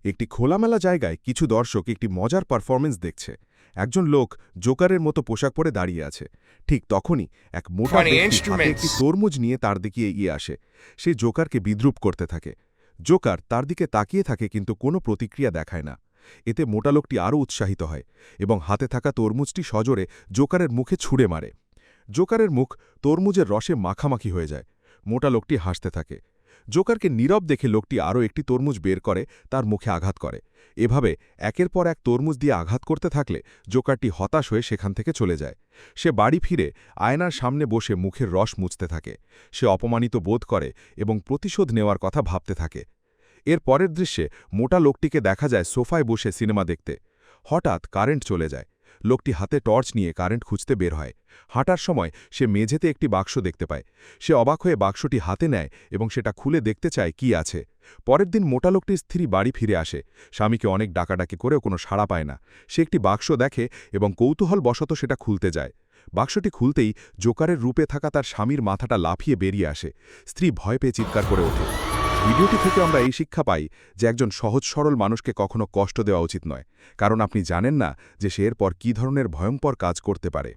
একটি খোলামেলা জায়গায় কিছু দর্শক একটি মজার পারফরমেন্স দেখছে। একজন লোক জোকারের মতো পোশাক পরে দাঁড়িয়ে আছে। ঠিক তখনই এক মোটা Funny ব্যক্তি হাতে একটি instruments. তরমুজ নিয়ে তার দিকে এগিয়ে আসে। সে জোকারকে বিদ্রূপ করতে থাকে। জোকার তার দিকে তাকিয়ে থাকে কিন্তু কোনো প্রতিক্রিয়া দেখায় না। এতে মোটা লোকটি আরও উৎসাহিত হয় এবং হাতে থাকা তরমুজটি সজোরে জোকারের মুখে ছুঁড়ে মারে। জোকারের মুখ তরমুজের রসে মাখামাখি হয়ে যায়। মোটা লোকটি হাসতে থাকে। জোকারকে নীরব দেখে লোকটি আরও একটি তরমুজ বের করে তার মুখে আঘাত করে। এভাবে একের পর এক তরমুজ দিয়ে আঘাত করতে থাকলে জোকারটি হতাশ হয়ে সেখান থেকে চলে যায়। সে বাড়ি ফিরে আয়নার সামনে বসে মুখের রস মুছতে থাকে। সে অপমানিত বোধ করে এবং প্রতিশোধ নেওয়ার কথা ভাবতে থাকে। এর পরের দৃশ্যে মোটা লোকটিকে দেখা যায় সোফায় বসে সিনেমা দেখতে। হঠাৎ কারেন্ট চলে যায়। লোকটি হাতে টর্চ নিয়ে কারেন্ট খুঁজতে বের হয়। হাঁটার সময় সে মেঝেতে একটি বাক্স দেখতে পায়। সে অবাক হয়ে বাক্সটি হাতে নেয় এবং সেটা খুলে দেখতে চায় কি আছে। পরের দিন মোটা লোকটির স্ত্রী বাড়ি ফিরে আসে। স্বামীকে অনেক ডাকাডাকি করেও কোনো সাড়া পায় না। সে একটি বাক্স দেখে এবং কৌতূহলবশত সেটা খুলতে যায়। বাক্সটি খুলতেই জোকারের রূপে থাকা তার স্বামীর মাথাটা লাফিয়ে বেরিয়ে আসে। স্ত্রী ভয় পেয়ে চিৎকার করে ওঠে। ভিডিওটি থেকে আমরা এই শিক্ষা পাই যে একজন সহজ সরল মানুষকে কখনো কষ্ট দেওয়া উচিত নয়, কারণ আপনি জানেন না যে সে এরপর কী ধরনের ভয়ঙ্কর কাজ করতে পারে।